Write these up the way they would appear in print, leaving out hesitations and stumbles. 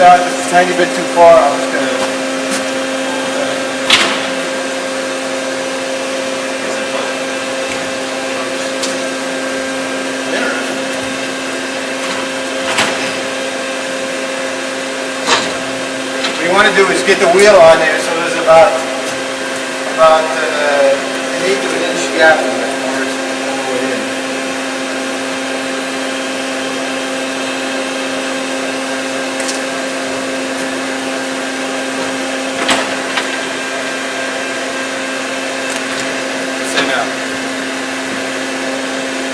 out just a tiny bit too far. I'm just going to... What you want to do is get the wheel on there so there's about an eighth of an inch gap in there.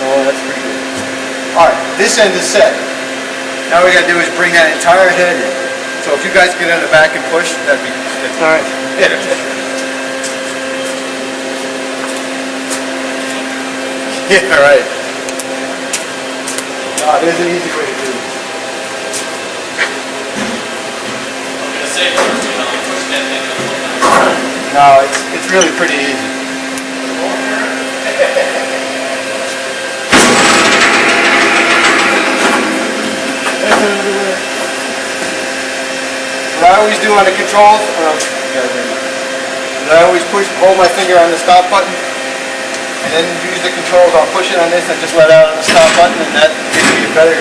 Oh, that's pretty good. Alright, this end is set. Now what we gotta do is bring that entire head in. So if you guys get in the back and push, that'd be good. Alright. Yeah, right. There's an easy way to do it. I'm gonna say push that thing a little bit. No, it's really pretty easy. What I always do on the controls, I always hold my finger on the stop button, and then use the controls. I'll push it on this and just let out on the stop button, and that gives me a better,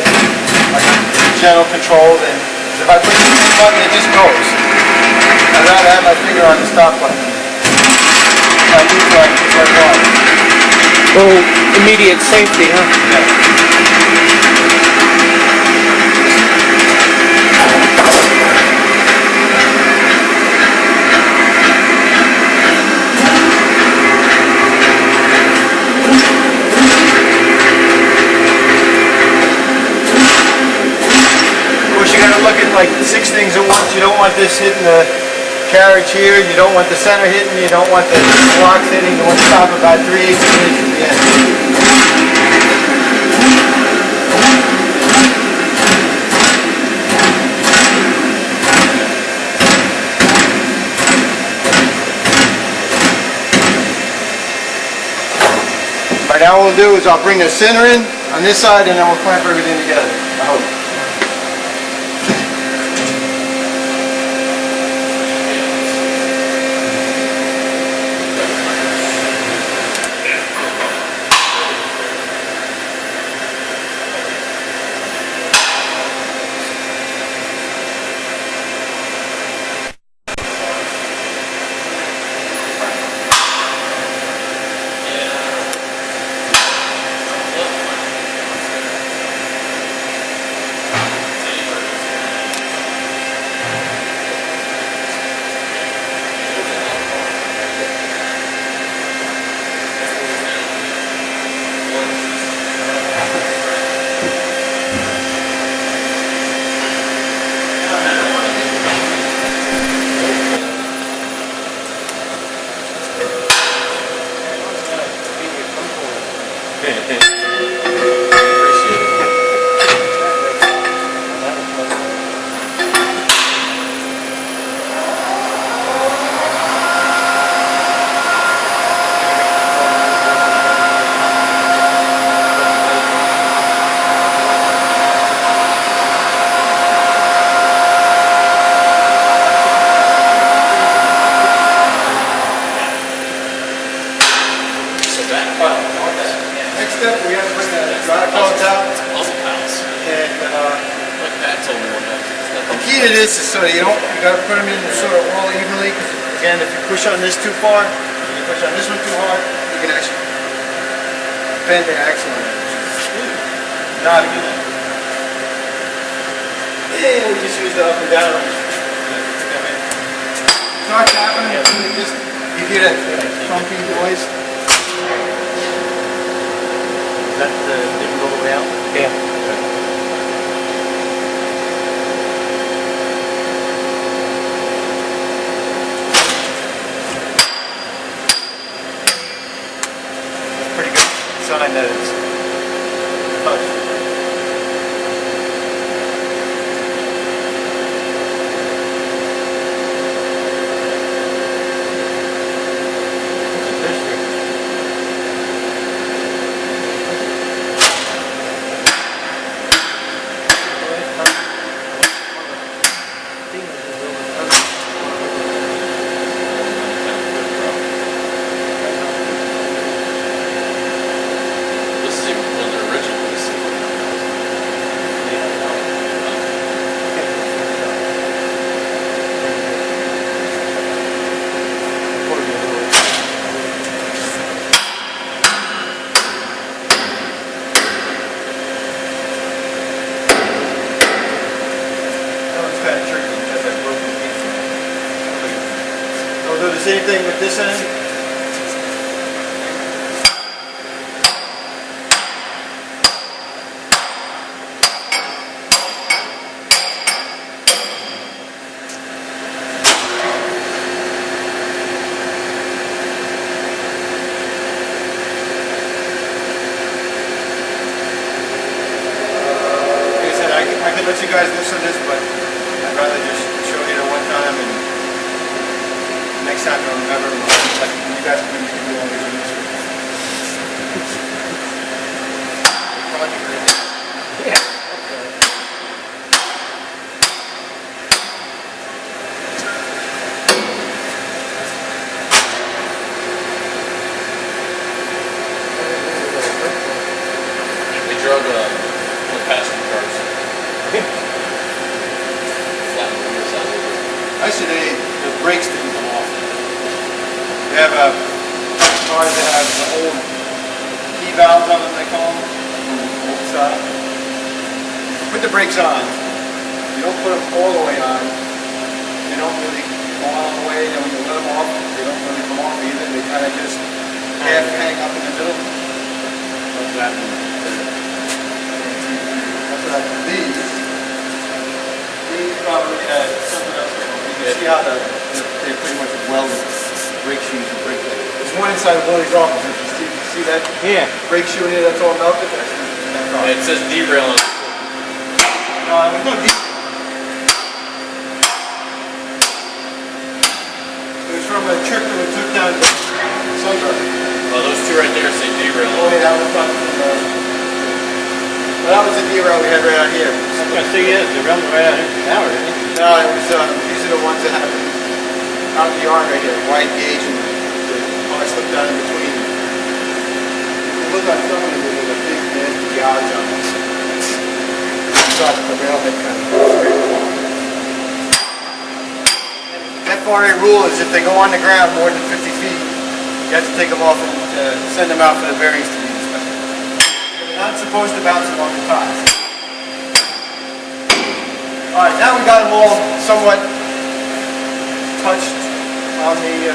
like a gentle control than if I push the same button, it just goes. I'd rather have my finger on the stop button. I do like water. Oh, immediate safety, huh? Yeah. Like 6 things at once. You don't want this hitting the carriage here, you don't want the center hitting, you don't want the blocks hitting, you want to stop about 3/8 inches at the end. Alright, now what we'll do is I'll bring the center in on this side and then we'll clamp everything together. I hope. Next step, we have to bring the dry cones out. It's a puzzle house. And like Pat told me one day. the key to this is so that you got to put them in sort of all evenly. Again, if you push on this too far, and you push on this one too hard, you can actually bend the axle on it. Not a good one. And we just use the up and down. Start tapping until you get that funky noise. That didn't go all the way out? Yeah. That's pretty good sign that it's touched. at this end. I could let you guys listen to this, but I'd rather just show you the one time, and next time you'll remember, like, when you guys can do all these in this week. Project right there. Yeah. They drug one passenger cars. Flat on the side of it. Actually, the brakes didn't come off. They have cars that have the old key valves on them, they call them, old style. Put the brakes on. You don't put them all the way on. They don't really go all the way, and when you let them off, they don't really come off either. They kind of just half hang up in the middle. That's what happened. That's what happened. These probably had something else. You can see how they pretty much welded brake shoes and brake pads. There's one inside of Willie's office. You see that? Yeah. Brake shoe in here that's all melted? That's in that car. It says derail on it. No, there's no deep. It was from a trip that we took down to Sunburn. Well, those two right there say derail. Oh, yeah, that was from well, that was the derail we had right out here. I was going to say, yeah, it's around right out here in the tower, isn't it? No, it was, these are the ones that happened out in the yard right here, wide gauge, and the car slipped down in between. If you look on some of them, there's a big nasty gouge on them. You saw the railhead kind of straight along. FRA rule is if they go on the ground more than 50 feet, you have to take them off and send them out for the bearings to be inspected. You're not supposed to bounce them on the tops. Alright, now we got them all somewhat touched on the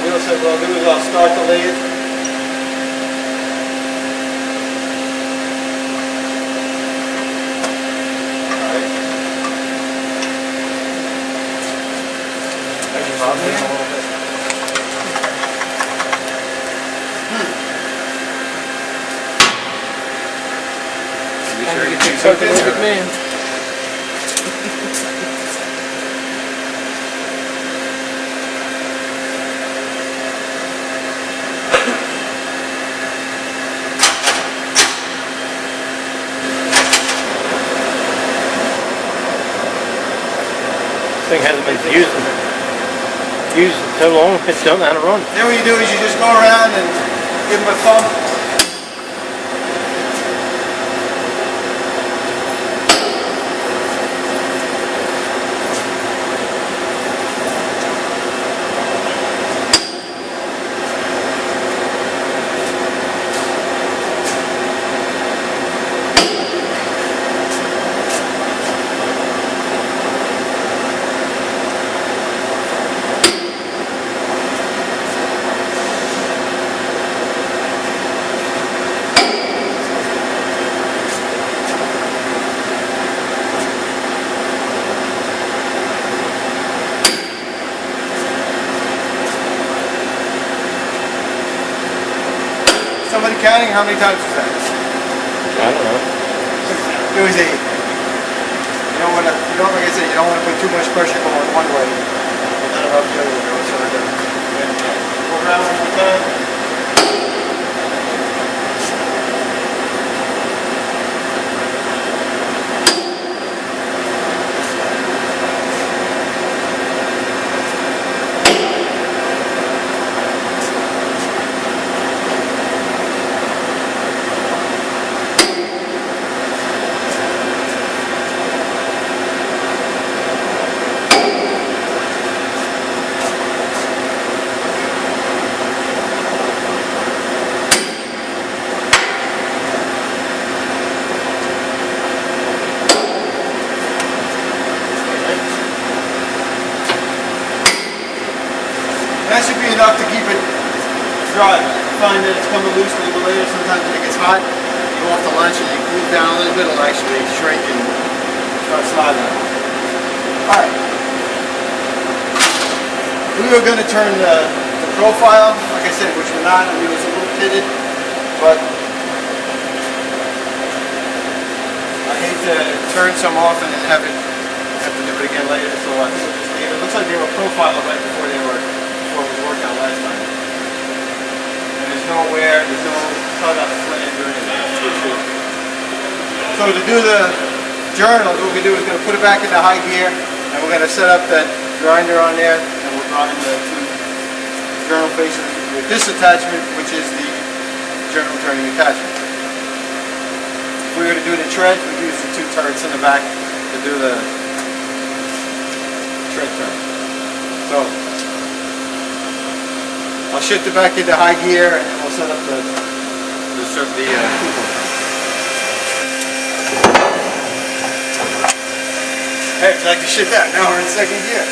wheel set. What I'll do is I'll start the lathe. Alright. I can bother him a little bit. Time to get you talking to a good man. Thing hasn't been used so long, it's don't know how to run. Then what you do is you just go around and give them a thump. Somebody counting? How many times was that? I don't know. It was 8. You don't want to, like I said, you don't want to put too much pressure going one way. And then up the other way. So go around one more time. that it's coming loose a little bit later. Sometimes when it gets hot, you go off to lunch and you cool down a little bit, it'll actually shrink and start sliding. Alright. We were going to turn the profile, like I said, which we're not. I mean, it was a little pitted, but I hate to turn some off and then have to do it again later, so I think we'll just leave it. It looks like they were profiled right before it was worked out last time. And there's no wear, there's no cut up flange or anything. So to do the journal, what we're going to do is going to put it back into high gear, and we're going to set up that grinder on there, and we'll grind the two journal faces with this attachment, which is the journal turning attachment. If we were to do the tread, we'd use the two turrets in the back to do the tread turn. So I'll shift it back into high gear and then we'll set up the coupler. Hey, would you like to shift that? Now we're in second gear.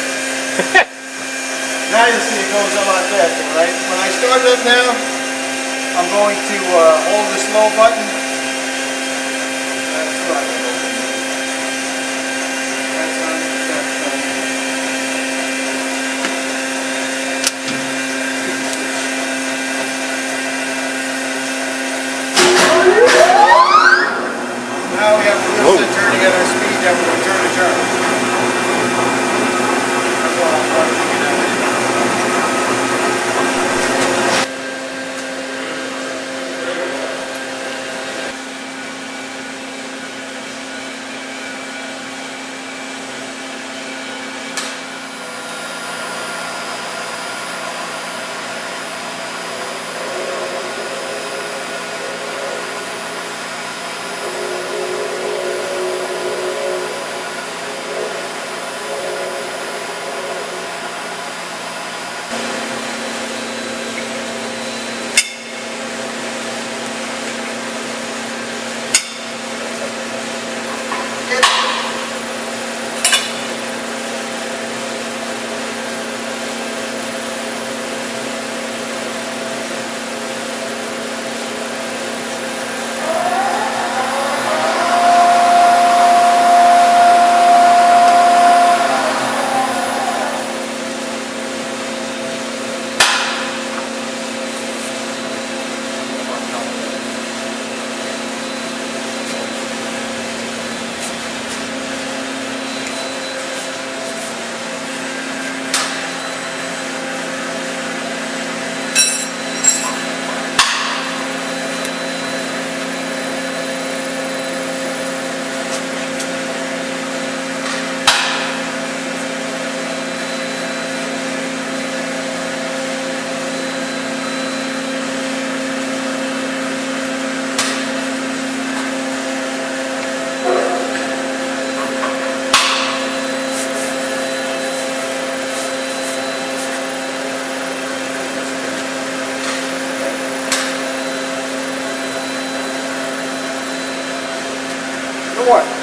Now you'll see it goes a lot faster, right? When I start it up now, I'm going to hold the slow button. That's right. That's on. Now we have to listen to turning at our speed that we're going to turn the journal. That's all I'm trying to get out of it. What?